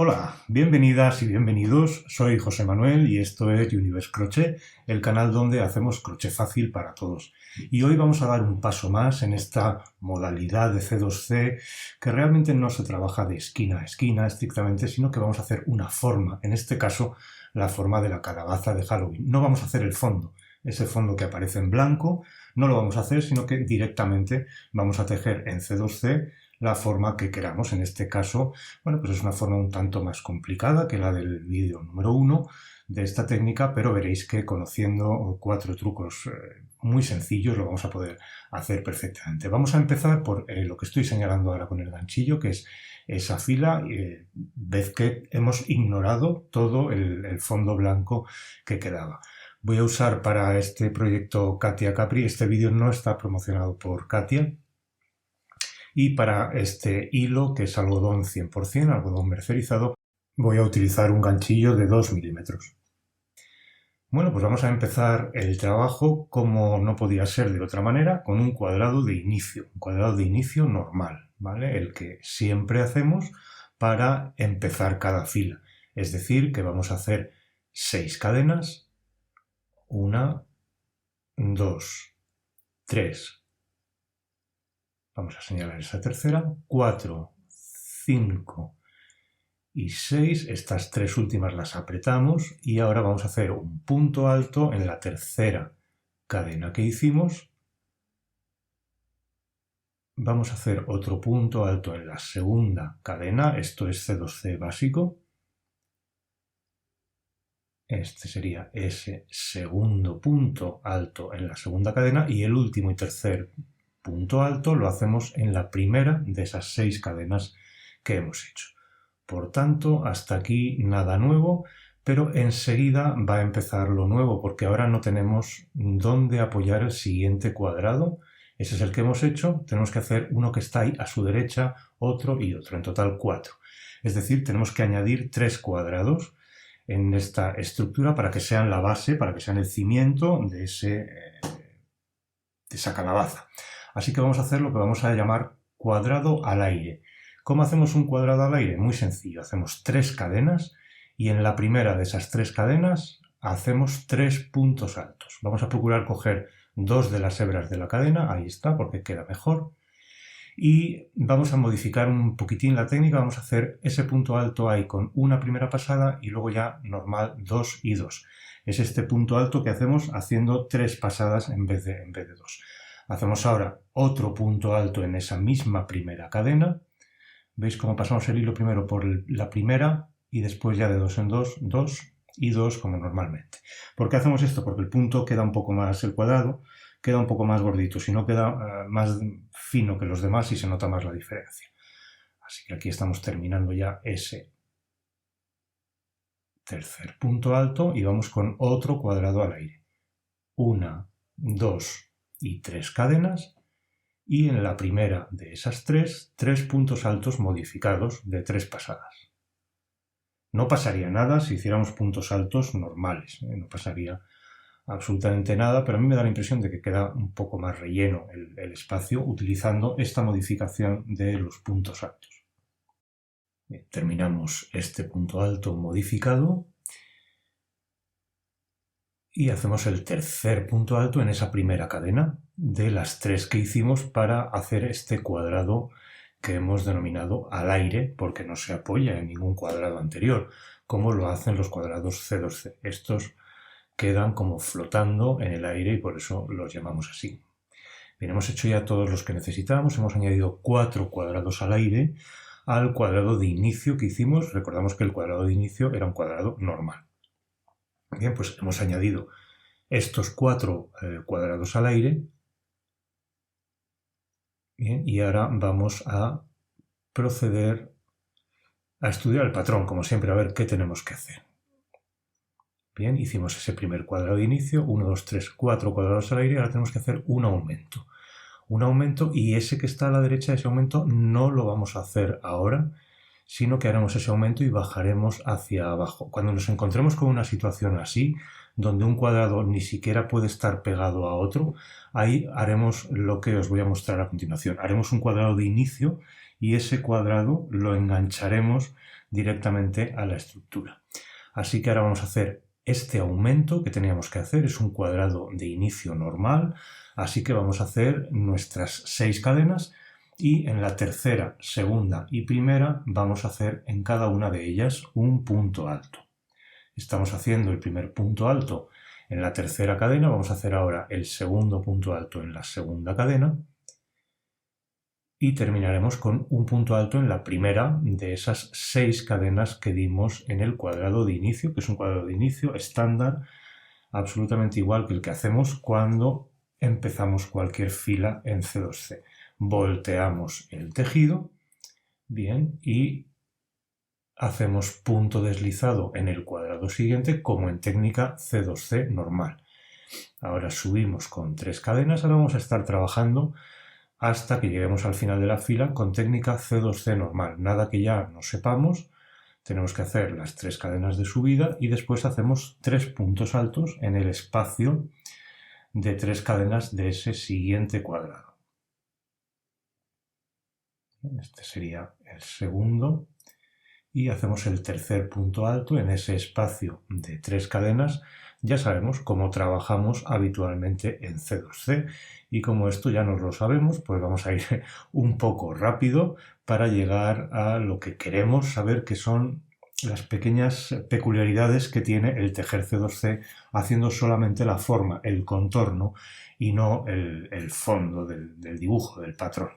Hola, bienvenidas y bienvenidos. Soy José Manuel y esto es Universe Crochet, el canal donde hacemos crochet fácil para todos. Y hoy vamos a dar un paso más en esta modalidad de C2C que realmente no se trabaja de esquina a esquina estrictamente, sino que vamos a hacer una forma, en este caso la forma de la calabaza de Halloween. No vamos a hacer el fondo, ese fondo que aparece en blanco, no lo vamos a hacer, sino que directamente vamos a tejer en C2C la forma que queramos. En este caso, bueno, pues es una forma un tanto más complicada que la del vídeo número 1 de esta técnica, pero veréis que conociendo 4 trucos muy sencillos lo vamos a poder hacer perfectamente. Vamos a empezar por lo que estoy señalando ahora con el ganchillo, que es esa fila. Ved que hemos ignorado todo el fondo blanco que quedaba. Voy a usar para este proyecto Katia Capri. Este vídeo no está promocionado por Katia. Y para este hilo, que es algodón 100%, algodón mercerizado, voy a utilizar un ganchillo de 2 milímetros. Bueno, pues vamos a empezar el trabajo como no podía ser de otra manera, con un cuadrado de inicio normal, ¿vale? El que siempre hacemos para empezar cada fila. Es decir, que vamos a hacer 6 cadenas, 1, 2, 3. Vamos a señalar esa tercera, 4, 5 y 6. Estas 3 últimas las apretamos y ahora vamos a hacer un punto alto en la tercera cadena que hicimos. Vamos a hacer otro punto alto en la segunda cadena, esto es C2C básico. Este sería ese segundo punto alto en la segunda cadena y el último y tercer punto alto lo hacemos en la primera de esas 6 cadenas que hemos hecho. Por tanto, hasta aquí nada nuevo, pero enseguida va a empezar lo nuevo porque ahora no tenemos dónde apoyar el siguiente cuadrado. Ese es el que hemos hecho, tenemos que hacer uno que está ahí a su derecha, otro y otro, en total 4. Es decir, tenemos que añadir 3 cuadrados en esta estructura para que sean la base, para que sean el cimiento de esa calabaza. Así que vamos a hacer lo que vamos a llamar cuadrado al aire. ¿Cómo hacemos un cuadrado al aire? Muy sencillo, hacemos 3 cadenas y en la primera de esas 3 cadenas hacemos 3 puntos altos. Vamos a procurar coger 2 de las hebras de la cadena, ahí está, porque queda mejor. Y vamos a modificar un poquitín la técnica, vamos a hacer ese punto alto ahí con una primera pasada y luego ya normal 2 y 2. Es este punto alto que hacemos haciendo 3 pasadas en vez de 2. Hacemos ahora otro punto alto en esa misma primera cadena. ¿Veis cómo pasamos el hilo primero por la primera y después ya de 2 en 2, 2 y 2 como normalmente? ¿Por qué hacemos esto? Porque el punto queda un poco más, el cuadrado queda un poco más gordito, si no queda más fino que los demás y se nota más la diferencia. Así que aquí estamos terminando ya ese tercer punto alto y vamos con otro cuadrado al aire. 1, 2 y 3 cadenas y en la primera de esas 3 puntos altos modificados de 3 pasadas. No pasaría nada si hiciéramos puntos altos normales, no pasaría absolutamente nada, pero a mí me da la impresión de que queda un poco más relleno el espacio utilizando esta modificación de los puntos altos. Bien, terminamos este punto alto modificado y hacemos el tercer punto alto en esa primera cadena de las 3 que hicimos para hacer este cuadrado que hemos denominado al aire porque no se apoya en ningún cuadrado anterior, como lo hacen los cuadrados C2C. Estos quedan como flotando en el aire y por eso los llamamos así. Bien, hemos hecho ya todos los que necesitábamos, hemos añadido 4 cuadrados al aire al cuadrado de inicio que hicimos. Recordamos que el cuadrado de inicio era un cuadrado normal. Bien, pues hemos añadido estos 4 cuadrados al aire. Bien, y ahora vamos a proceder a estudiar el patrón, como siempre, a ver qué tenemos que hacer. Bien, hicimos ese primer cuadrado de inicio, 1, 2, 3, 4 cuadrados al aire, ahora tenemos que hacer un aumento. Un aumento y ese que está a la derecha, ese aumento, no lo vamos a hacer ahora, sino que haremos ese aumento y bajaremos hacia abajo. Cuando nos encontremos con una situación así, donde un cuadrado ni siquiera puede estar pegado a otro, ahí haremos lo que os voy a mostrar a continuación. Haremos un cuadrado de inicio y ese cuadrado lo engancharemos directamente a la estructura. Así que ahora vamos a hacer este aumento que teníamos que hacer. Es un cuadrado de inicio normal, así que vamos a hacer nuestras 6 cadenas y en la tercera, segunda y primera vamos a hacer en cada una de ellas un punto alto. Estamos haciendo el primer punto alto en la tercera cadena, vamos a hacer ahora el segundo punto alto en la segunda cadena y terminaremos con un punto alto en la primera de esas 6 cadenas que dimos en el cuadrado de inicio, que es un cuadrado de inicio estándar, absolutamente igual que el que hacemos cuando empezamos cualquier fila en C2C. Volteamos el tejido, bien, y hacemos punto deslizado en el cuadrado siguiente como en técnica C2C normal. Ahora subimos con 3 cadenas, ahora vamos a estar trabajando hasta que lleguemos al final de la fila con técnica C2C normal. Nada que ya no sepamos, tenemos que hacer las 3 cadenas de subida y después hacemos 3 puntos altos en el espacio de 3 cadenas de ese siguiente cuadrado. Este sería el segundo y hacemos el tercer punto alto en ese espacio de 3 cadenas. Ya sabemos cómo trabajamos habitualmente en C2C y como esto ya nos lo sabemos, pues vamos a ir un poco rápido para llegar a lo que queremos saber, que son las pequeñas peculiaridades que tiene el tejer C2C haciendo solamente la forma, el contorno y no el fondo del dibujo, del patrón.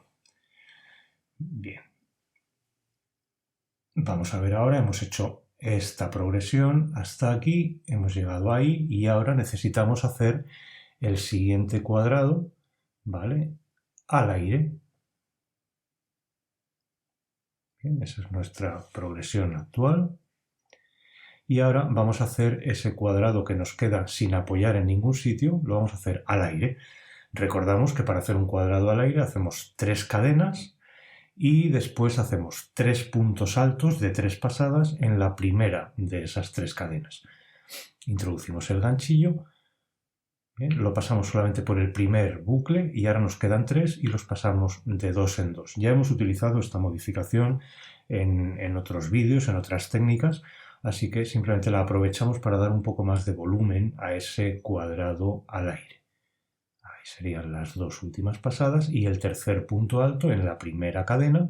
Bien. Vamos a ver ahora, hemos hecho esta progresión hasta aquí, hemos llegado ahí y ahora necesitamos hacer el siguiente cuadrado, ¿vale? Al aire. Bien, esa es nuestra progresión actual. Y ahora vamos a hacer ese cuadrado que nos queda sin apoyar en ningún sitio, lo vamos a hacer al aire. Recordamos que para hacer un cuadrado al aire hacemos 3 cadenas y después hacemos 3 puntos altos de 3 pasadas en la primera de esas 3 cadenas. Introducimos el ganchillo, bien, lo pasamos solamente por el primer bucle y ahora nos quedan 3 y los pasamos de 2 en 2. Ya hemos utilizado esta modificación en otros vídeos, en otras técnicas, así que simplemente la aprovechamos para dar un poco más de volumen a ese cuadrado al aire. Ahí serían las 2 últimas pasadas y el tercer punto alto en la primera cadena.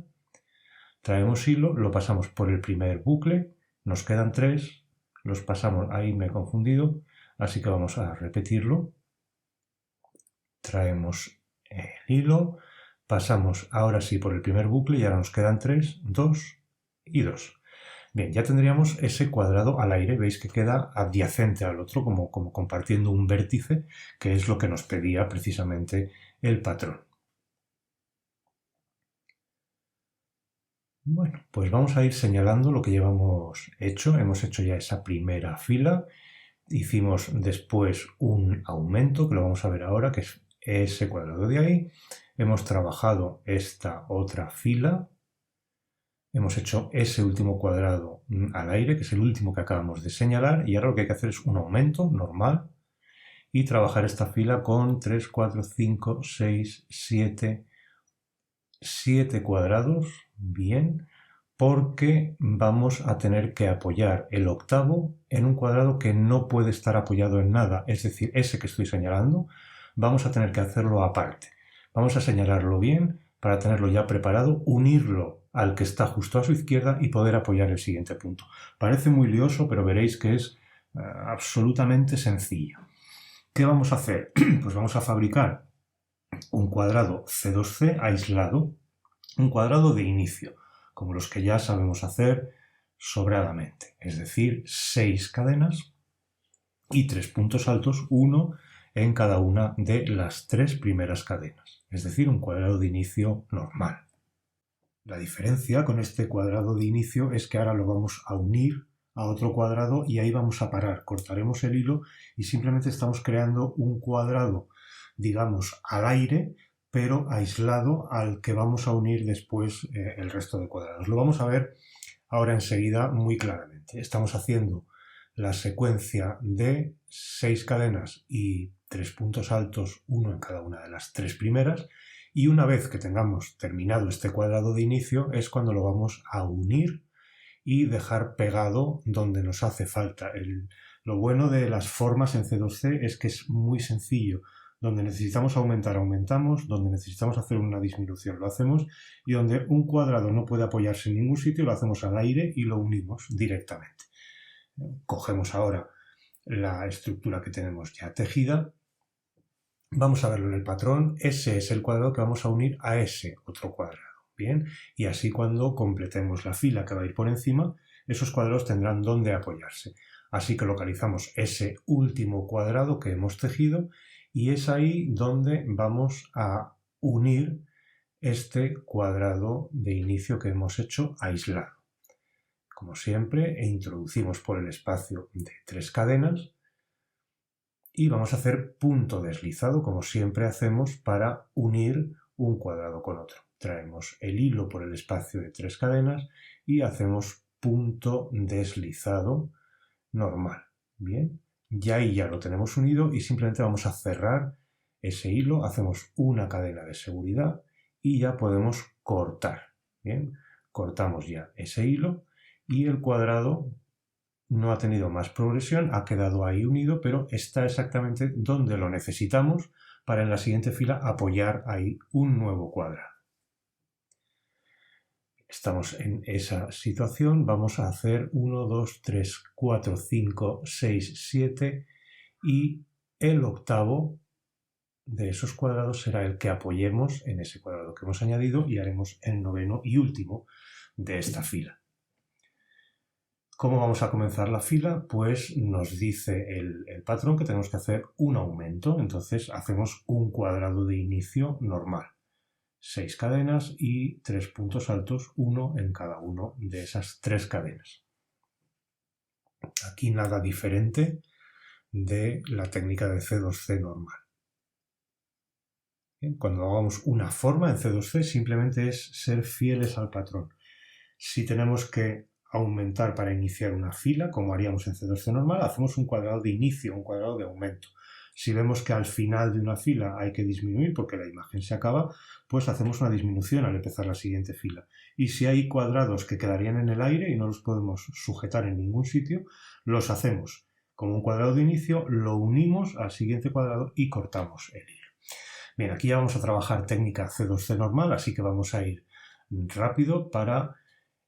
Traemos hilo, lo pasamos por el primer bucle, nos quedan 3, los pasamos, ahí me he confundido, así que vamos a repetirlo. Traemos el hilo, pasamos ahora sí por el primer bucle y ahora nos quedan 3, 2 y 2. Bien, ya tendríamos ese cuadrado al aire, veis que queda adyacente al otro, como compartiendo un vértice, que es lo que nos pedía precisamente el patrón. Bueno, pues vamos a ir señalando lo que llevamos hecho. Hemos hecho ya esa primera fila, hicimos después un aumento, que lo vamos a ver ahora, que es ese cuadrado de ahí. Hemos trabajado esta otra fila. Hemos hecho ese último cuadrado al aire, que es el último que acabamos de señalar, y ahora lo que hay que hacer es un aumento normal y trabajar esta fila con 3, 4, 5, 6, 7 cuadrados, bien, porque vamos a tener que apoyar el octavo en un cuadrado que no puede estar apoyado en nada, es decir, ese que estoy señalando, vamos a tener que hacerlo aparte. Vamos a señalarlo bien para tenerlo ya preparado, unirlo al que está justo a su izquierda y poder apoyar el siguiente punto. Parece muy lioso, pero veréis que es absolutamente sencillo. ¿Qué vamos a hacer? Pues vamos a fabricar un cuadrado C2C aislado, un cuadrado de inicio, como los que ya sabemos hacer sobradamente, es decir, 6 cadenas y 3 puntos altos, uno en cada una de las 3 primeras cadenas, es decir, un cuadrado de inicio normal. La diferencia con este cuadrado de inicio es que ahora lo vamos a unir a otro cuadrado y ahí vamos a parar, cortaremos el hilo y simplemente estamos creando un cuadrado, digamos, al aire, pero aislado al que vamos a unir después el resto de cuadrados. Lo vamos a ver ahora enseguida muy claramente. Estamos haciendo la secuencia de 6 cadenas y 3 puntos altos, uno en cada una de las 3 primeras, y una vez que tengamos terminado este cuadrado de inicio es cuando lo vamos a unir y dejar pegado donde nos hace falta. Lo bueno de las formas en C2C es que es muy sencillo. Donde necesitamos aumentar, aumentamos, donde necesitamos hacer una disminución, lo hacemos, y donde un cuadrado no puede apoyarse en ningún sitio, lo hacemos al aire y lo unimos directamente. Cogemos ahora la estructura que tenemos ya tejida, vamos a verlo en el patrón, ese es el cuadrado que vamos a unir a ese otro cuadrado. Bien, y así cuando completemos la fila que va a ir por encima, esos cuadrados tendrán donde apoyarse. Así que localizamos ese último cuadrado que hemos tejido y es ahí donde vamos a unir este cuadrado de inicio que hemos hecho aislado. Como siempre, introducimos por el espacio de 3 cadenas y vamos a hacer punto deslizado, como siempre hacemos para unir un cuadrado con otro. Traemos el hilo por el espacio de 3 cadenas y hacemos punto deslizado normal. Bien, ya ahí ya lo tenemos unido y simplemente vamos a cerrar ese hilo, hacemos una cadena de seguridad y ya podemos cortar. Bien, cortamos ya ese hilo y el cuadrado no ha tenido más progresión, ha quedado ahí unido, pero está exactamente donde lo necesitamos para en la siguiente fila apoyar ahí un nuevo cuadrado. Estamos en esa situación, vamos a hacer 1, 2, 3, 4, 5, 6, 7 y el octavo de esos cuadrados será el que apoyemos en ese cuadrado que hemos añadido y haremos el noveno y último de esta fila. ¿Cómo vamos a comenzar la fila? Pues nos dice el patrón que tenemos que hacer un aumento, entonces hacemos un cuadrado de inicio normal. 6 cadenas y 3 puntos altos, uno en cada uno de esas 3 cadenas. Aquí nada diferente de la técnica de C2C normal. Bien, cuando hagamos una forma en C2C simplemente es ser fieles al patrón. Si tenemos que aumentar para iniciar una fila, como haríamos en C2C normal, hacemos un cuadrado de inicio, un cuadrado de aumento. Si vemos que al final de una fila hay que disminuir porque la imagen se acaba, pues hacemos una disminución al empezar la siguiente fila. Y si hay cuadrados que quedarían en el aire y no los podemos sujetar en ningún sitio, los hacemos como un cuadrado de inicio, lo unimos al siguiente cuadrado y cortamos el hilo. Bien, aquí ya vamos a trabajar técnica C2C normal, así que vamos a ir rápido para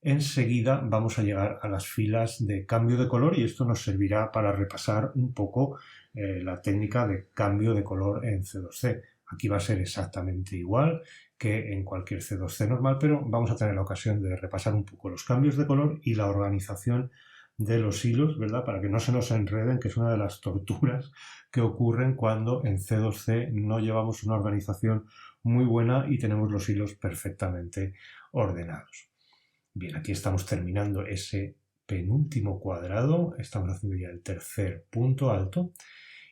enseguida vamos a llegar a las filas de cambio de color y esto nos servirá para repasar un poco la técnica de cambio de color en C2C. Aquí va a ser exactamente igual que en cualquier C2C normal, pero vamos a tener la ocasión de repasar un poco los cambios de color y la organización de los hilos, ¿verdad? Para que no se nos enreden, que es una de las torturas que ocurren cuando en C2C no llevamos una organización muy buena y tenemos los hilos perfectamente ordenados. Bien, aquí estamos terminando ese penúltimo cuadrado, estamos haciendo ya el tercer punto alto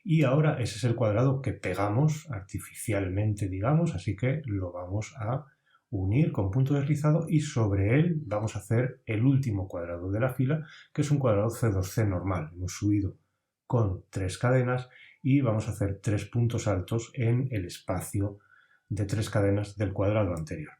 y ahora ese es el cuadrado que pegamos artificialmente, digamos, así que lo vamos a unir con punto deslizado y sobre él vamos a hacer el último cuadrado de la fila, que es un cuadrado C2C normal. Hemos subido con 3 cadenas y vamos a hacer 3 puntos altos en el espacio de 3 cadenas del cuadrado anterior.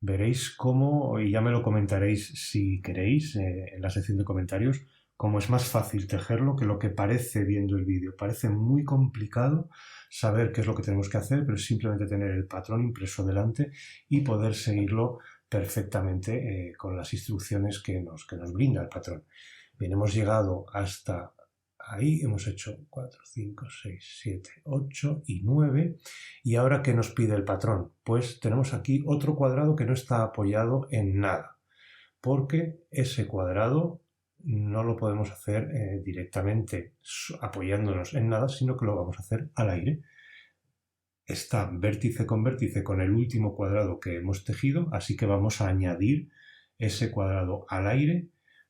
Veréis cómo, y ya me lo comentaréis si queréis en la sección de comentarios, cómo es más fácil tejerlo que lo que parece viendo el vídeo. Parece muy complicado saber qué es lo que tenemos que hacer, pero es simplemente tener el patrón impreso delante y poder seguirlo perfectamente con las instrucciones que nos brinda el patrón. Bien, hemos llegado hasta ahí, hemos hecho 4, 5, 6, 7, 8 y 9. ¿Y ahora qué nos pide el patrón? Pues tenemos aquí otro cuadrado que no está apoyado en nada, porque ese cuadrado no lo podemos hacer directamente apoyándonos en nada, sino que lo vamos a hacer al aire. Está vértice con el último cuadrado que hemos tejido, así que vamos a añadir ese cuadrado al aire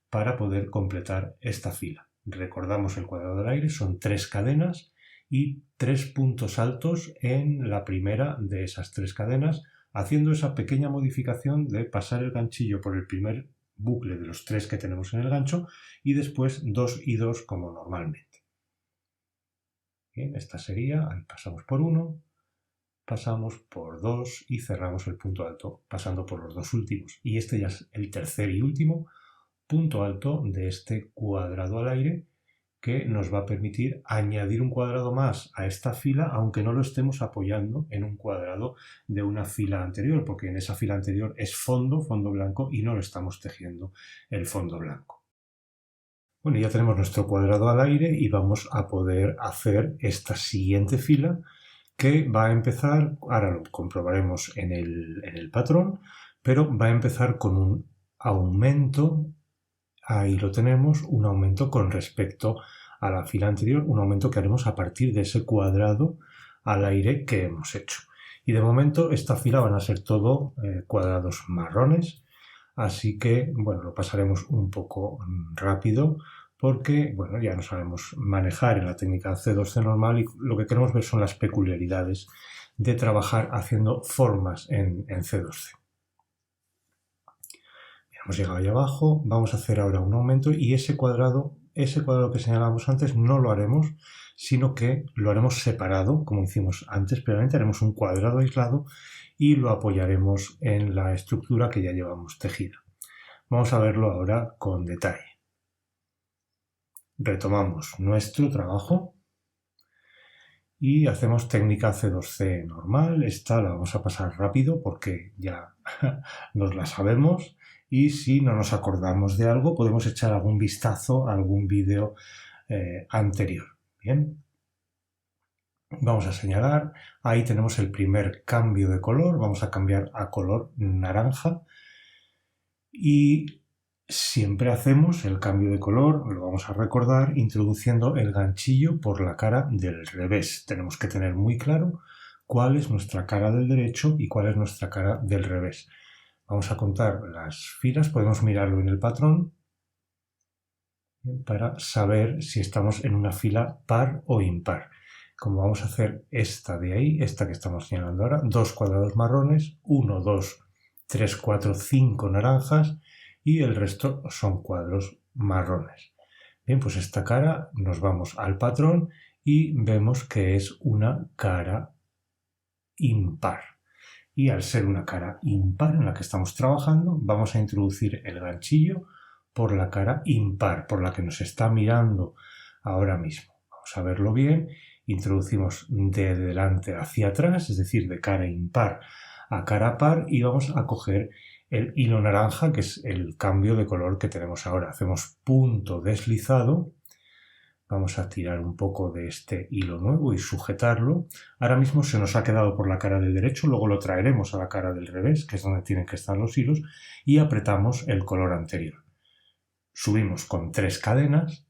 para poder completar esta fila. Recordamos el cuadrado del aire, son 3 cadenas y 3 puntos altos en la primera de esas 3 cadenas, haciendo esa pequeña modificación de pasar el ganchillo por el primer bucle de los 3 que tenemos en el gancho y después 2 y 2 como normalmente. Bien, esta sería, ahí pasamos por 1, pasamos por 2 y cerramos el punto alto pasando por los 2 últimos. Y este ya es el tercer y último punto alto de este cuadrado al aire, que nos va a permitir añadir un cuadrado más a esta fila, aunque no lo estemos apoyando en un cuadrado de una fila anterior, porque en esa fila anterior es fondo blanco, y no lo estamos tejiendo el fondo blanco. Bueno, ya tenemos nuestro cuadrado al aire y vamos a poder hacer esta siguiente fila, que va a empezar, ahora lo comprobaremos en el patrón, pero va a empezar con un aumento. Ahí lo tenemos, un aumento con respecto a la fila anterior, un aumento que haremos a partir de ese cuadrado al aire que hemos hecho. Y de momento esta fila van a ser todo cuadrados marrones, así que bueno, lo pasaremos un poco rápido porque bueno, ya no sabemos manejar en la técnica C2C normal y lo que queremos ver son las peculiaridades de trabajar haciendo formas en C2C. Hemos llegado ahí abajo, vamos a hacer ahora un aumento y ese cuadrado que señalábamos antes no lo haremos, sino que lo haremos separado, como hicimos antes previamente, haremos un cuadrado aislado y lo apoyaremos en la estructura que ya llevamos tejida. Vamos a verlo ahora con detalle. Retomamos nuestro trabajo y hacemos técnica C2C normal. Esta la vamos a pasar rápido porque ya nos la sabemos. Y si no nos acordamos de algo, podemos echar algún vistazo a algún vídeo anterior. Bien, vamos a señalar, ahí tenemos el primer cambio de color, vamos a cambiar a color naranja y siempre hacemos el cambio de color, lo vamos a recordar, introduciendo el ganchillo por la cara del revés. Tenemos que tener muy claro cuál es nuestra cara del derecho y cuál es nuestra cara del revés. Vamos a contar las filas, podemos mirarlo en el patrón para saber si estamos en una fila par o impar. Como vamos a hacer esta de ahí, esta que estamos señalando ahora, 2 cuadrados marrones, 1, 2, 3, 4, 5 naranjas y el resto son cuadros marrones. Bien, pues esta cara nos vamos al patrón y vemos que es una cara impar. Y al ser una cara impar en la que estamos trabajando, vamos a introducir el ganchillo por la cara impar, por la que nos está mirando ahora mismo. Vamos a verlo bien. Introducimos de delante hacia atrás, es decir, de cara impar a cara par, y vamos a coger el hilo naranja, que es el cambio de color que tenemos ahora. Hacemos punto deslizado. Vamos a tirar un poco de este hilo nuevo y sujetarlo. Ahora mismo se nos ha quedado por la cara del derecho, luego lo traeremos a la cara del revés, que es donde tienen que estar los hilos, y apretamos el color anterior. Subimos con 3 cadenas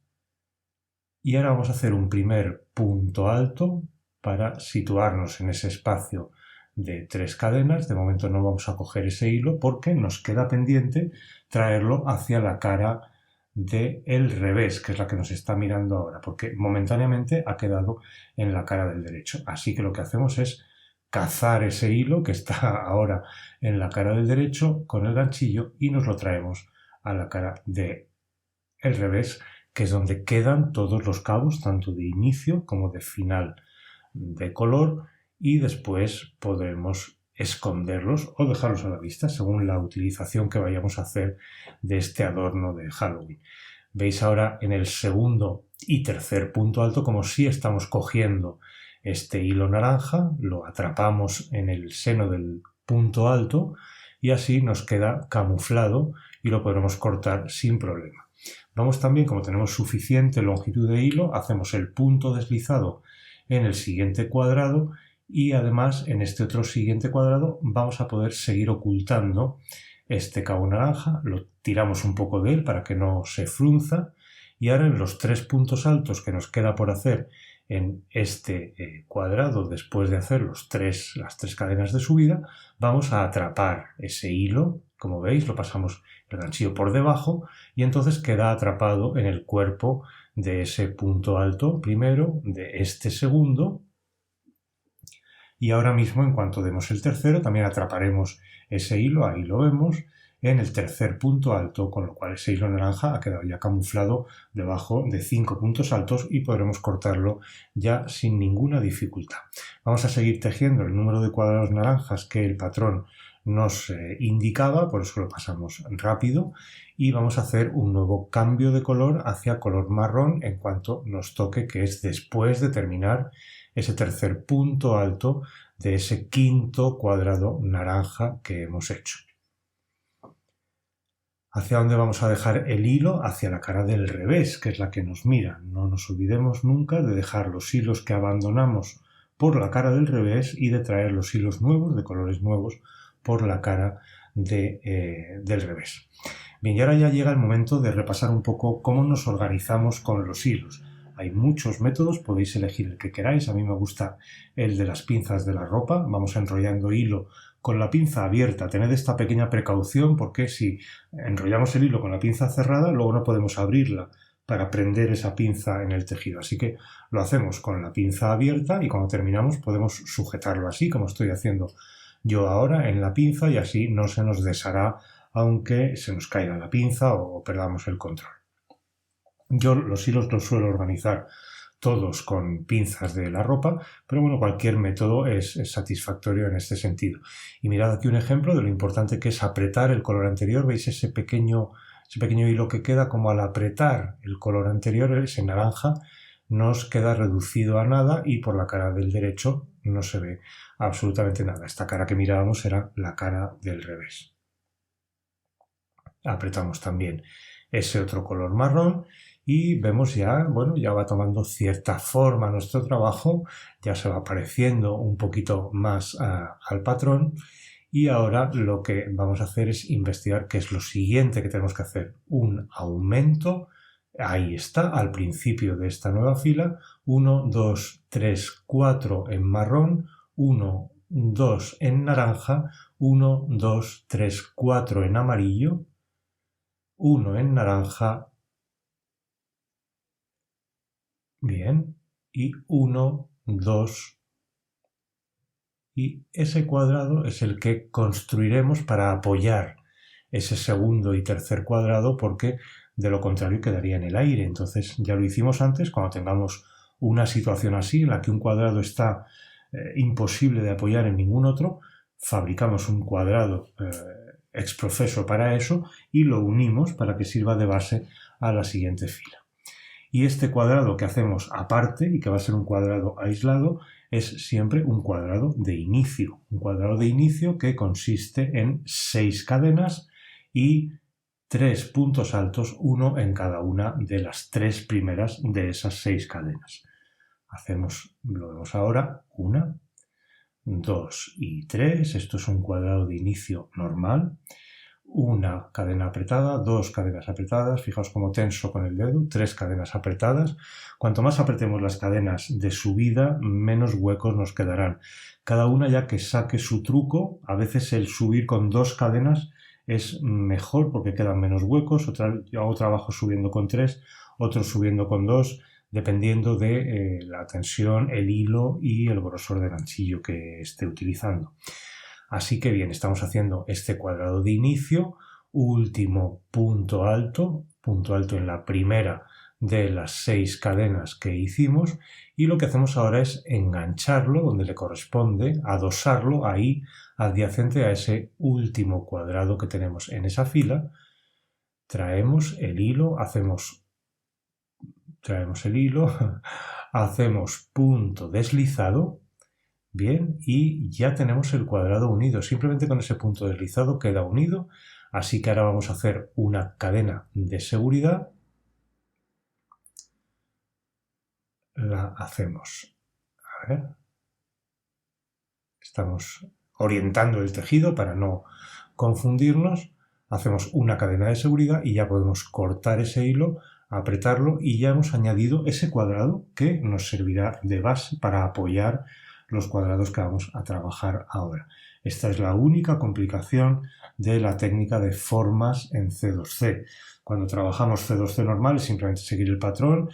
y ahora vamos a hacer un primer punto alto para situarnos en ese espacio de 3 cadenas. De momento no vamos a coger ese hilo porque nos queda pendiente traerlo hacia la cara del revés, que es la que nos está mirando ahora, porque momentáneamente ha quedado en la cara del derecho. Así que lo que hacemos es cazar ese hilo que está ahora en la cara del derecho con el ganchillo y nos lo traemos a la cara del revés, que es donde quedan todos los cabos, tanto de inicio como de final de color, y después podremos esconderlos o dejarlos a la vista según la utilización que vayamos a hacer de este adorno de Halloween. Veis ahora en el segundo y tercer punto alto como si estamos cogiendo este hilo naranja, lo atrapamos en el seno del punto alto y así nos queda camuflado y lo podremos cortar sin problema. Vamos también, como tenemos suficiente longitud de hilo, hacemos el punto deslizado en el siguiente cuadrado y además en este otro siguiente cuadrado vamos a poder seguir ocultando este cabo naranja, lo tiramos un poco de él para que no se frunza y ahora en los 3 puntos altos que nos queda por hacer en este cuadrado, después de hacer las 3 cadenas de subida, vamos a atrapar ese hilo, como veis lo pasamos el ganchillo por debajo y entonces queda atrapado en el cuerpo de ese punto alto primero, de este segundo. Y ahora mismo, en cuanto demos el tercero, también atraparemos ese hilo, ahí lo vemos, en el tercer punto alto, con lo cual ese hilo naranja ha quedado ya camuflado debajo de 5 puntos altos y podremos cortarlo ya sin ninguna dificultad. Vamos a seguir tejiendo el número de cuadrados naranjas que el patrón nos indicaba, por eso lo pasamos rápido, y vamos a hacer un nuevo cambio de color hacia color marrón en cuanto nos toque, que es después de terminar ese tercer punto alto de ese quinto cuadrado naranja que hemos hecho. ¿Hacia dónde vamos a dejar el hilo? Hacia la cara del revés, que es la que nos mira. No nos olvidemos nunca de dejar los hilos que abandonamos por la cara del revés y de traer los hilos nuevos, de colores nuevos, por la cara del revés. Bien, y ahora ya llega el momento de repasar un poco cómo nos organizamos con los hilos. Hay muchos métodos, podéis elegir el que queráis. A mí me gusta el de las pinzas de la ropa. Vamos enrollando hilo con la pinza abierta. Tened esta pequeña precaución porque si enrollamos el hilo con la pinza cerrada, luego no podemos abrirla para prender esa pinza en el tejido. Así que lo hacemos con la pinza abierta y cuando terminamos podemos sujetarlo así, como estoy haciendo yo ahora en la pinza, y así no se nos deshará aunque se nos caiga la pinza o perdamos el control. Yo los hilos los suelo organizar todos con pinzas de la ropa, pero bueno, cualquier método es satisfactorio en este sentido. Y mirad aquí un ejemplo de lo importante que es apretar el color anterior. ¿Veis ese pequeño hilo que queda? Como al apretar el color anterior, ese naranja, nos queda reducido a nada y por la cara del derecho no se ve absolutamente nada. Esta cara que mirábamos era la cara del revés. Apretamos también ese otro color marrón y vemos ya, bueno, ya va tomando cierta forma nuestro trabajo, ya se va pareciendo un poquito más al patrón. Y ahora lo que vamos a hacer es investigar qué es lo siguiente que tenemos que hacer. Un aumento, ahí está, al principio de esta nueva fila, 1, 2, 3, 4 en marrón, 1, 2 en naranja, 1, 2, 3, 4 en amarillo, 1 en naranja, bien, y 1, 2, y ese cuadrado es el que construiremos para apoyar ese segundo y tercer cuadrado, porque de lo contrario quedaría en el aire. Entonces ya lo hicimos antes. Cuando tengamos una situación así en la que un cuadrado está imposible de apoyar en ningún otro, fabricamos un cuadrado ex professo para eso y lo unimos para que sirva de base a la siguiente fila. Y este cuadrado que hacemos aparte y que va a ser un cuadrado aislado es siempre un cuadrado de inicio. Un cuadrado de inicio que consiste en 6 cadenas y 3 puntos altos, uno en cada una de las 3 primeras de esas 6 cadenas. Lo vemos ahora, 1, 2 y 3. Esto es un cuadrado de inicio normal. Una cadena apretada, 2 cadenas apretadas, fijaos cómo tenso con el dedo, 3 cadenas apretadas. Cuanto más apretemos las cadenas de subida, menos huecos nos quedarán. Cada una ya que saque su truco. A veces el subir con 2 cadenas es mejor porque quedan menos huecos. Yo hago trabajo subiendo con 3, otros subiendo con 2, dependiendo de la tensión, el hilo y el grosor del ganchillo que esté utilizando. Así que bien, estamos haciendo este cuadrado de inicio, último punto alto en la primera de las 6 cadenas que hicimos, y lo que hacemos ahora es engancharlo donde le corresponde, adosarlo ahí adyacente a ese último cuadrado que tenemos en esa fila. Traemos el hilo, hacemos punto deslizado. Bien, y ya tenemos el cuadrado unido. Simplemente con ese punto deslizado queda unido. Así que ahora vamos a hacer una cadena de seguridad. La hacemos. A ver. Estamos orientando el tejido para no confundirnos. Hacemos una cadena de seguridad y ya podemos cortar ese hilo, apretarlo y ya hemos añadido ese cuadrado que nos servirá de base para apoyar los cuadrados que vamos a trabajar ahora. Esta es la única complicación de la técnica de formas en C2C. Cuando trabajamos C2C normal es simplemente seguir el patrón,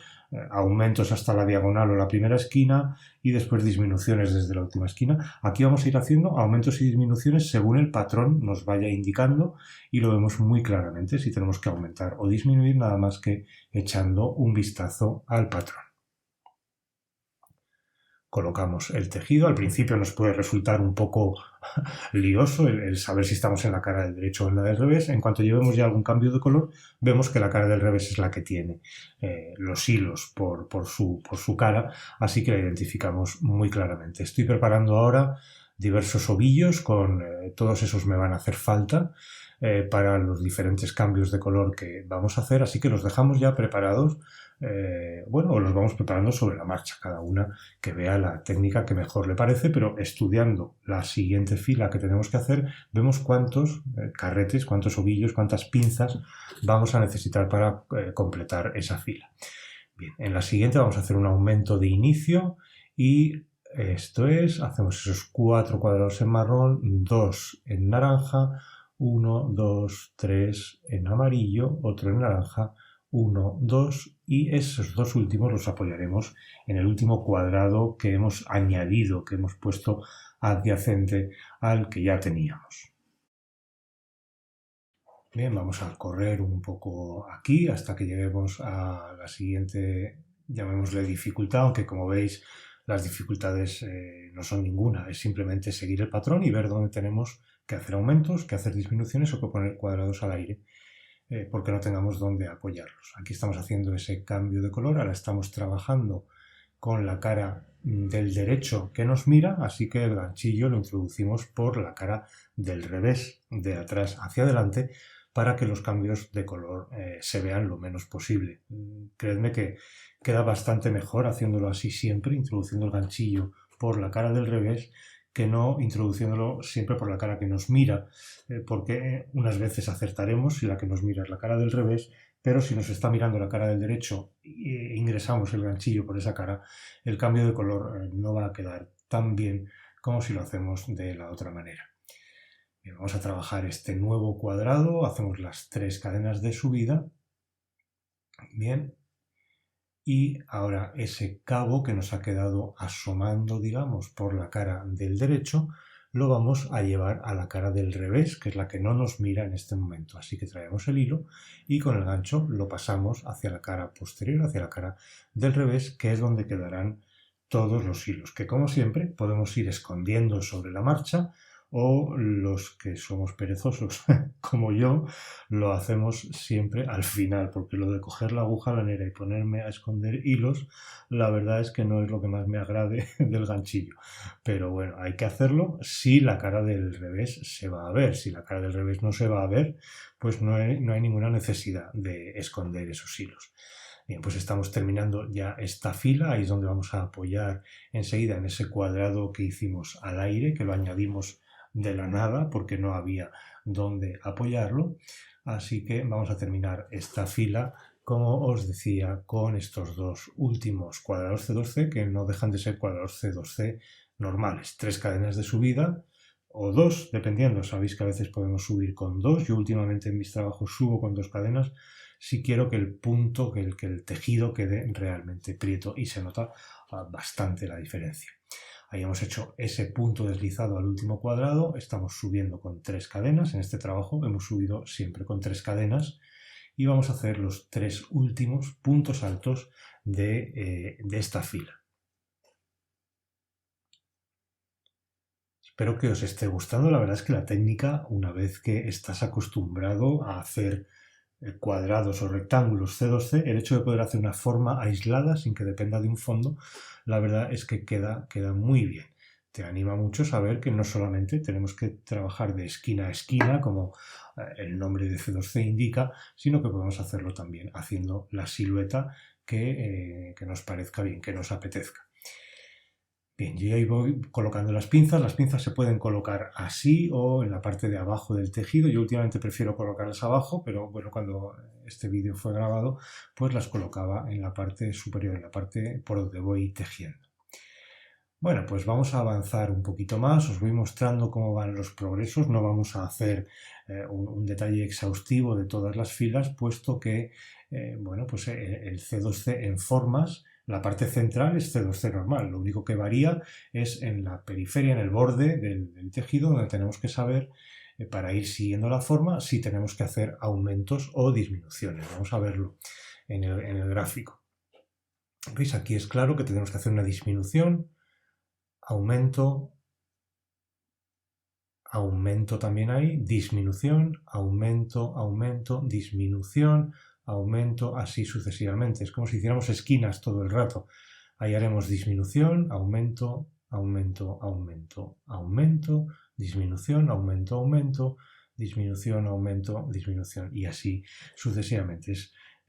aumentos hasta la diagonal o la primera esquina y después disminuciones desde la última esquina. Aquí vamos a ir haciendo aumentos y disminuciones según el patrón nos vaya indicando y lo vemos muy claramente si tenemos que aumentar o disminuir nada más que echando un vistazo al patrón. Colocamos el tejido. Al principio nos puede resultar un poco lioso el saber si estamos en la cara del derecho o en la del revés. En cuanto llevemos ya algún cambio de color, vemos que la cara del revés es la que tiene los hilos por su cara, así que la identificamos muy claramente. Estoy preparando ahora diversos ovillos, con todos esos me van a hacer falta para los diferentes cambios de color que vamos a hacer, así que los dejamos ya preparados. Bueno, o los vamos preparando sobre la marcha, cada una que vea la técnica que mejor le parece, pero estudiando la siguiente fila que tenemos que hacer, vemos cuántos carretes, cuántos ovillos, cuántas pinzas vamos a necesitar para completar esa fila. Bien, en la siguiente vamos a hacer un aumento de inicio y esto es, hacemos esos 4 cuadrados en marrón, 2 en naranja, 1, 2, 3 en amarillo, otro en naranja, 1, 2 y esos dos últimos los apoyaremos en el último cuadrado que hemos añadido, que hemos puesto adyacente al que ya teníamos. Bien, vamos a correr un poco aquí hasta que lleguemos a la siguiente, llamémosle dificultad, aunque como veis las dificultades no son ninguna, es simplemente seguir el patrón y ver dónde tenemos que hacer aumentos, que hacer disminuciones o que poner cuadrados al aire. Porque no tengamos dónde apoyarlos. Aquí estamos haciendo ese cambio de color, ahora estamos trabajando con la cara del derecho que nos mira, así que el ganchillo lo introducimos por la cara del revés, de atrás hacia adelante, para que los cambios de color se vean lo menos posible. Creedme que queda bastante mejor haciéndolo así siempre, introduciendo el ganchillo por la cara del revés, que no introduciéndolo siempre por la cara que nos mira, porque unas veces acertaremos si la que nos mira es la cara del revés, pero si nos está mirando la cara del derecho e ingresamos el ganchillo por esa cara, el cambio de color no va a quedar tan bien como si lo hacemos de la otra manera. Bien, vamos a trabajar este nuevo cuadrado, hacemos las 3 cadenas de subida. Bien. Y ahora ese cabo que nos ha quedado asomando, digamos, por la cara del derecho, lo vamos a llevar a la cara del revés, que es la que no nos mira en este momento. Así que traemos el hilo y con el gancho lo pasamos hacia la cara posterior, hacia la cara del revés, que es donde quedarán todos los hilos, que como siempre podemos ir escondiendo sobre la marcha, o los que somos perezosos como yo lo hacemos siempre al final, porque lo de coger la aguja lanera y ponerme a esconder hilos, la verdad es que no es lo que más me agrade del ganchillo, pero bueno, hay que hacerlo si la cara del revés se va a ver. Si la cara del revés no se va a ver, pues no hay ninguna necesidad de esconder esos hilos. Bien, pues estamos terminando ya esta fila, ahí es donde vamos a apoyar enseguida en ese cuadrado que hicimos al aire, que lo añadimos de la nada porque no había dónde apoyarlo, así que vamos a terminar esta fila, como os decía, con estos dos últimos cuadrados C2C, que no dejan de ser cuadrados C2C normales, 3 cadenas de subida o 2, dependiendo. Sabéis que a veces podemos subir con 2, yo últimamente en mis trabajos subo con 2 cadenas si quiero que el punto, que el tejido quede realmente prieto, y se nota bastante la diferencia. Ahí hemos hecho ese punto deslizado al último cuadrado, estamos subiendo con 3 cadenas, en este trabajo hemos subido siempre con 3 cadenas y vamos a hacer los 3 últimos puntos altos de esta fila. Espero que os esté gustando. La verdad es que la técnica, una vez que estás acostumbrado a hacer cuadrados o rectángulos C2C, el hecho de poder hacer una forma aislada sin que dependa de un fondo, la verdad es que queda muy bien. Te anima mucho saber que no solamente tenemos que trabajar de esquina a esquina, como el nombre de C2C indica, sino que podemos hacerlo también haciendo la silueta que nos parezca bien, que nos apetezca. Bien, yo ahí voy colocando las pinzas se pueden colocar así o en la parte de abajo del tejido. Yo últimamente prefiero colocarlas abajo, pero bueno, cuando este vídeo fue grabado, pues las colocaba en la parte superior, en la parte por donde voy tejiendo. Bueno, pues vamos a avanzar un poquito más, os voy mostrando cómo van los progresos, no vamos a hacer un detalle exhaustivo de todas las filas, puesto que bueno, pues el C2C en formas, la parte central es C2C normal, lo único que varía es en la periferia, en el borde del tejido, donde tenemos que saber, para ir siguiendo la forma, si tenemos que hacer aumentos o disminuciones. Vamos a verlo en el gráfico. ¿Veis? Aquí es claro que tenemos que hacer una disminución, aumento, aumento también hay, disminución, aumento, aumento, disminución, aumento, así sucesivamente. Es como si hiciéramos esquinas todo el rato. Ahí haremos disminución, aumento, aumento, aumento, aumento, disminución, aumento, aumento, disminución, aumento, disminución y así sucesivamente.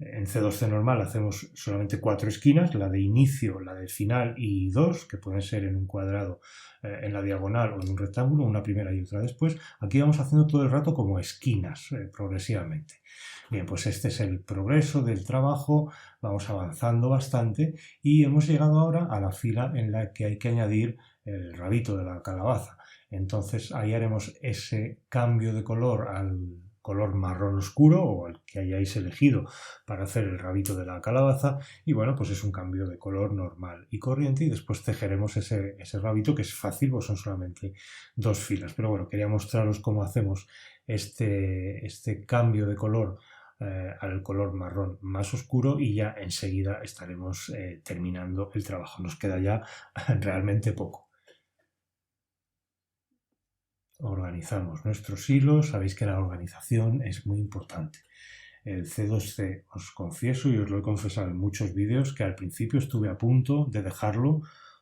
En C2C normal hacemos solamente 4 esquinas, la de inicio, la de final y 2, que pueden ser en un cuadrado, en la diagonal o en un rectángulo, una primera y otra después. Aquí vamos haciendo todo el rato como esquinas, progresivamente. Bien, pues este es el progreso del trabajo, vamos avanzando bastante y hemos llegado ahora a la fila en la que hay que añadir el rabito de la calabaza. Entonces ahí haremos ese cambio de color al color marrón oscuro o el que hayáis elegido para hacer el rabito de la calabaza y bueno, pues es un cambio de color normal y corriente y después tejeremos ese rabito que es fácil, pues son solamente 2 filas, pero bueno, quería mostraros cómo hacemos este cambio de color al color marrón más oscuro y ya enseguida estaremos terminando el trabajo, nos queda ya realmente poco. Organizamos nuestros hilos, sabéis que la organización es muy importante. El C2C, os confieso y os lo he confesado en muchos vídeos, que al principio estuve a punto de dejarlo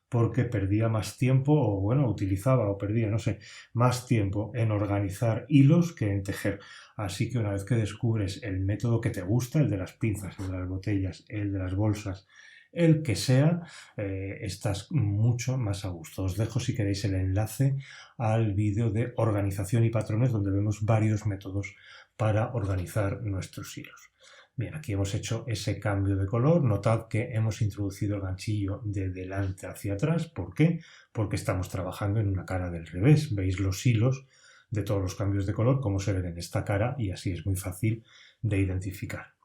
porque perdía más tiempo o bueno, utilizaba o perdía, no sé, más tiempo en organizar hilos que en tejer. Así que una vez que descubres el método que te gusta, el de las pinzas, el de las botellas, el de las bolsas, el que sea, estás mucho más a gusto. Os dejo si queréis el enlace al vídeo de organización y patrones donde vemos varios métodos para organizar nuestros hilos. Bien, aquí hemos hecho ese cambio de color. Notad que hemos introducido el ganchillo de delante hacia atrás. ¿Por qué? Porque estamos trabajando en una cara del revés. Veis los hilos de todos los cambios de color, cómo se ven en esta cara y así es muy fácil de identificar.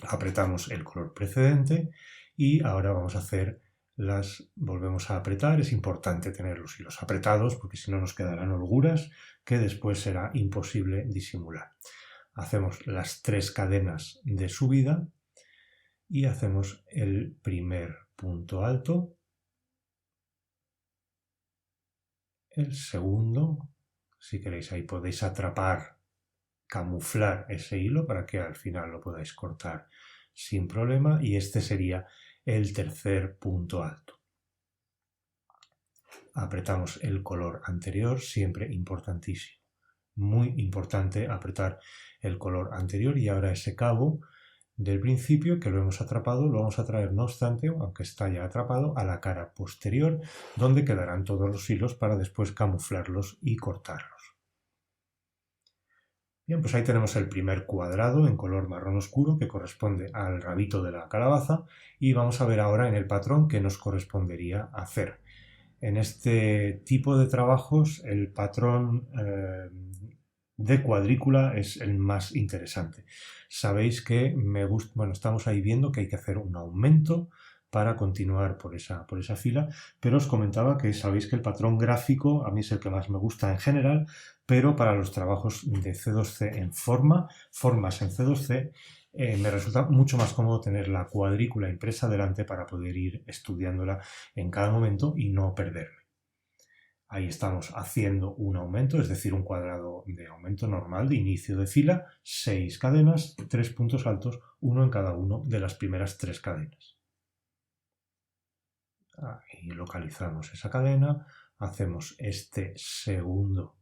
Apretamos el color precedente y ahora vamos a hacer volvemos a apretar. Es importante tener los hilos apretados porque si no nos quedarán holguras que después será imposible disimular. Hacemos las 3 cadenas de subida y hacemos el primer punto alto, el segundo, si queréis ahí podéis atrapar, camuflar ese hilo para que al final lo podáis cortar sin problema y este sería el tercer punto alto. Apretamos el color anterior, siempre importantísimo. Muy importante apretar el color anterior y ahora ese cabo del principio que lo hemos atrapado lo vamos a traer no obstante, aunque está ya atrapado, a la cara posterior donde quedarán todos los hilos para después camuflarlos y cortarlos. Bien, pues ahí tenemos el primer cuadrado en color marrón oscuro que corresponde al rabito de la calabaza y vamos a ver ahora en el patrón qué nos correspondería hacer. En este tipo de trabajos el patrón de cuadrícula es el más interesante. Sabéis que estamos ahí viendo que hay que hacer un aumento para continuar por esa fila, pero os comentaba que sabéis que el patrón gráfico a mí es el que más me gusta en general, pero para los trabajos de C2C en formas en C2C, me resulta mucho más cómodo tener la cuadrícula impresa delante para poder ir estudiándola en cada momento y no perderme. Ahí estamos haciendo un aumento, es decir, un cuadrado de aumento normal de inicio de fila, 6 cadenas, 3 puntos altos, uno en cada uno de las primeras 3 cadenas. Ahí localizamos esa cadena, hacemos este segundo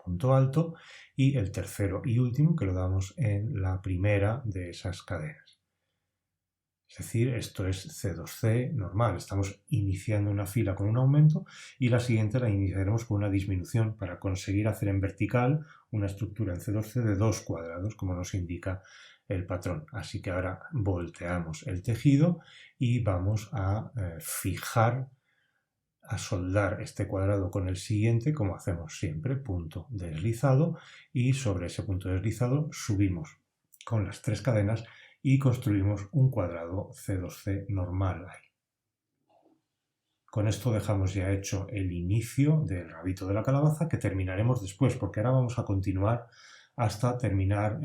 punto alto y el tercero y último que lo damos en la primera de esas cadenas. Es decir, esto es C2C normal. Estamos iniciando una fila con un aumento y la siguiente la iniciaremos con una disminución para conseguir hacer en vertical una estructura en C2C de 2 cuadrados, como nos indica el patrón. Así que ahora volteamos el tejido y vamos a fijar, a soldar este cuadrado con el siguiente, como hacemos siempre, punto deslizado, y sobre ese punto deslizado subimos con las 3 cadenas y construimos un cuadrado C2C normal ahí. Con esto dejamos ya hecho el inicio del rabito de la calabaza, que terminaremos después, porque ahora vamos a continuar hasta terminar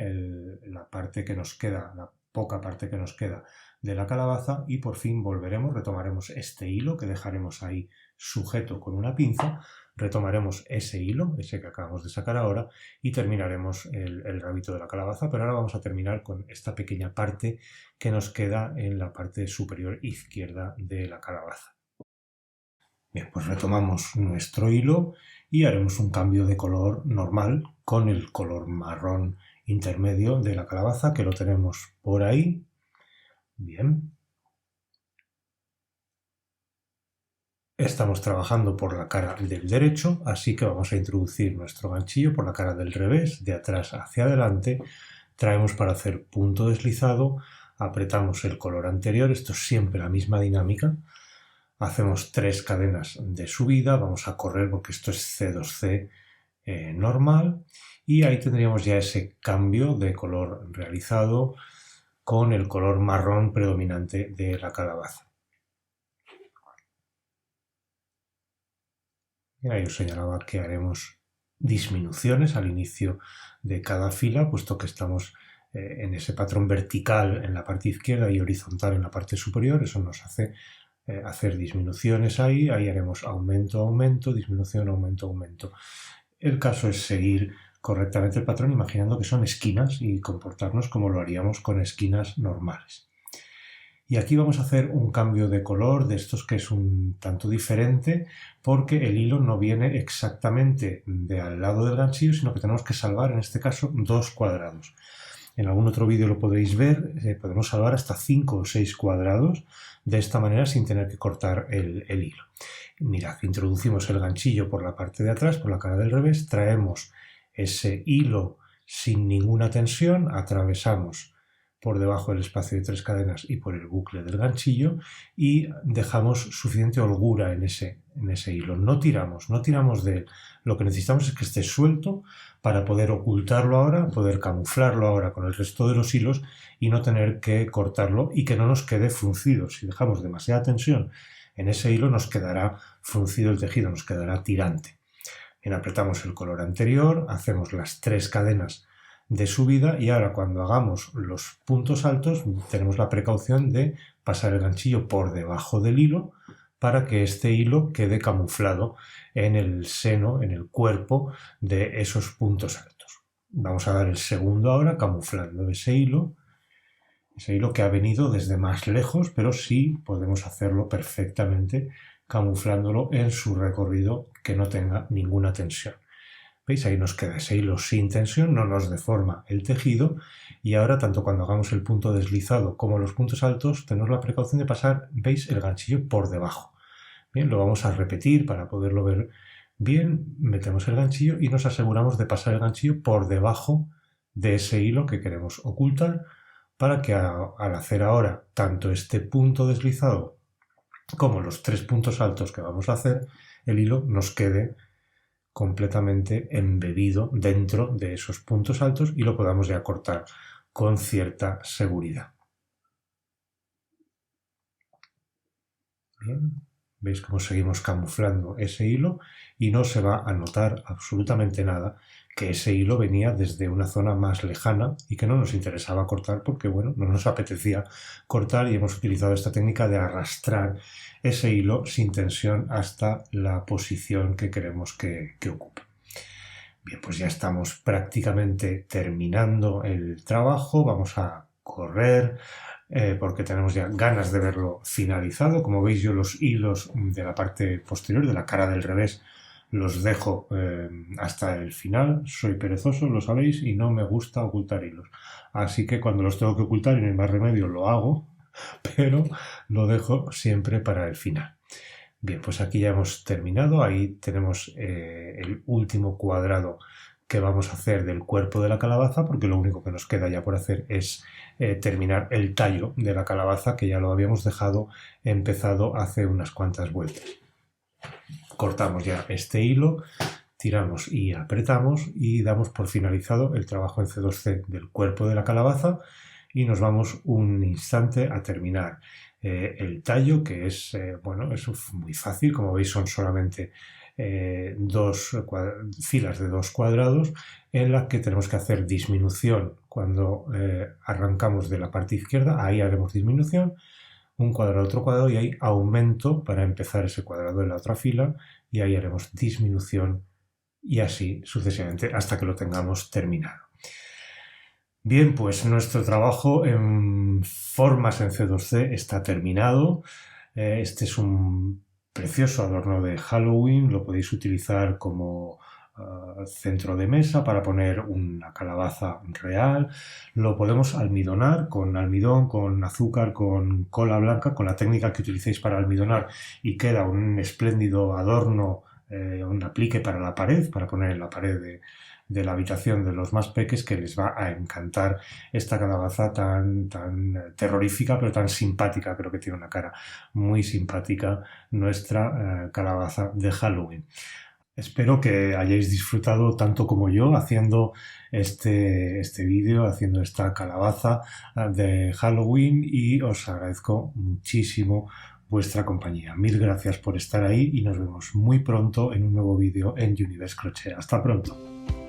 la parte que nos queda, la poca parte que nos queda de la calabaza, y por fin volveremos, retomaremos este hilo que dejaremos ahí sujeto con una pinza, retomaremos ese hilo, ese que acabamos de sacar ahora, y terminaremos el rabito de la calabaza, pero ahora vamos a terminar con esta pequeña parte que nos queda en la parte superior izquierda de la calabaza. Bien, pues retomamos nuestro hilo y haremos un cambio de color normal con el color marrón intermedio de la calabaza, que lo tenemos por ahí. Bien. Estamos trabajando por la cara del derecho, así que vamos a introducir nuestro ganchillo por la cara del revés, de atrás hacia adelante. Traemos para hacer punto deslizado, apretamos el color anterior, esto es siempre la misma dinámica. Hacemos 3 cadenas de subida, vamos a correr porque esto es C2C normal, y ahí tendríamos ya ese cambio de color realizado con el color marrón predominante de la calabaza. Y ahí os señalaba que haremos disminuciones al inicio de cada fila, puesto que estamos en ese patrón vertical en la parte izquierda y horizontal en la parte superior. Eso nos hace hacer disminuciones ahí haremos aumento, aumento, disminución, aumento, aumento. El caso es seguir correctamente el patrón imaginando que son esquinas y comportarnos como lo haríamos con esquinas normales. Y aquí vamos a hacer un cambio de color de estos que es un tanto diferente, porque el hilo no viene exactamente de al lado del ganchillo, sino que tenemos que salvar en este caso 2 cuadrados. En algún otro vídeo lo podéis ver, podemos salvar hasta 5 o 6 cuadrados de esta manera sin tener que cortar el hilo. Mirad, introducimos el ganchillo por la parte de atrás, por la cara del revés, traemos ese hilo sin ninguna tensión, atravesamos por debajo del espacio de 3 cadenas y por el bucle del ganchillo y dejamos suficiente holgura en ese hilo. No tiramos de él. Lo que necesitamos es que esté suelto para poder ocultarlo ahora, poder camuflarlo ahora con el resto de los hilos y no tener que cortarlo y que no nos quede fruncido. Si dejamos demasiada tensión en ese hilo nos quedará fruncido el tejido, nos quedará tirante. Bien, apretamos el color anterior, hacemos las 3 cadenas de subida y ahora cuando hagamos los puntos altos tenemos la precaución de pasar el ganchillo por debajo del hilo para que este hilo quede camuflado en el seno, en el cuerpo de esos puntos altos. Vamos a dar el segundo ahora camuflando ese hilo que ha venido desde más lejos, pero sí podemos hacerlo perfectamente camuflándolo en su recorrido que no tenga ninguna tensión. ¿Veis? Ahí nos queda ese hilo sin tensión, no nos deforma el tejido y ahora tanto cuando hagamos el punto deslizado como los puntos altos tenemos la precaución de pasar, ¿veis?, el ganchillo por debajo. Bien, lo vamos a repetir para poderlo ver bien. Metemos el ganchillo y nos aseguramos de pasar el ganchillo por debajo de ese hilo que queremos ocultar para que al hacer ahora tanto este punto deslizado como los 3 puntos altos que vamos a hacer, el hilo nos quede completamente embebido dentro de esos puntos altos y lo podamos ya cortar con cierta seguridad. Bien, veis cómo seguimos camuflando ese hilo y no se va a notar absolutamente nada que ese hilo venía desde una zona más lejana y que no nos interesaba cortar porque, bueno, no nos apetecía cortar y hemos utilizado esta técnica de arrastrar ese hilo sin tensión hasta la posición que queremos que ocupe. Bien, pues ya estamos prácticamente terminando el trabajo. Vamos a correr porque tenemos ya ganas de verlo finalizado. Como veis, yo los hilos de la parte posterior, de la cara del revés, los dejo hasta el final. Soy perezoso, lo sabéis, y no me gusta ocultar hilos. Así que cuando los tengo que ocultar y no hay más remedio, lo hago, pero lo dejo siempre para el final. Bien, pues aquí ya hemos terminado. Ahí tenemos el último cuadrado que vamos a hacer del cuerpo de la calabaza, porque lo único que nos queda ya por hacer es terminar el tallo de la calabaza, que ya lo habíamos dejado empezado hace unas cuantas vueltas. Cortamos ya este hilo tiramos y apretamos y damos por finalizado el trabajo en C2C del cuerpo de la calabaza y nos vamos un instante a terminar el tallo, que es, bueno, es muy fácil. Como veis, son solamente dos filas de 2 cuadrados en las que tenemos que hacer disminución cuando arrancamos de la parte izquierda. Ahí haremos disminución, un cuadrado, otro cuadrado, y ahí aumento para empezar ese cuadrado en la otra fila, y ahí haremos disminución y así sucesivamente hasta que lo tengamos terminado. Bien, pues nuestro trabajo en formas en C2C está terminado. Este es un precioso adorno de Halloween. Lo podéis utilizar como centro de mesa para poner una calabaza real. Lo podemos almidonar con almidón, con azúcar, con cola blanca, con la técnica que utilicéis para almidonar, y queda un espléndido adorno, un aplique para la pared, para poner en la pared de la habitación de los más peques, que les va a encantar esta calabaza tan terrorífica pero tan simpática. Creo que tiene una cara muy simpática nuestra calabaza de Halloween. Espero que hayáis disfrutado tanto como yo haciendo este vídeo, haciendo esta calabaza de Halloween, y os agradezco muchísimo vuestra compañía. Mil gracias por estar ahí y nos vemos muy pronto en un nuevo vídeo en Universe Crochet. Hasta pronto.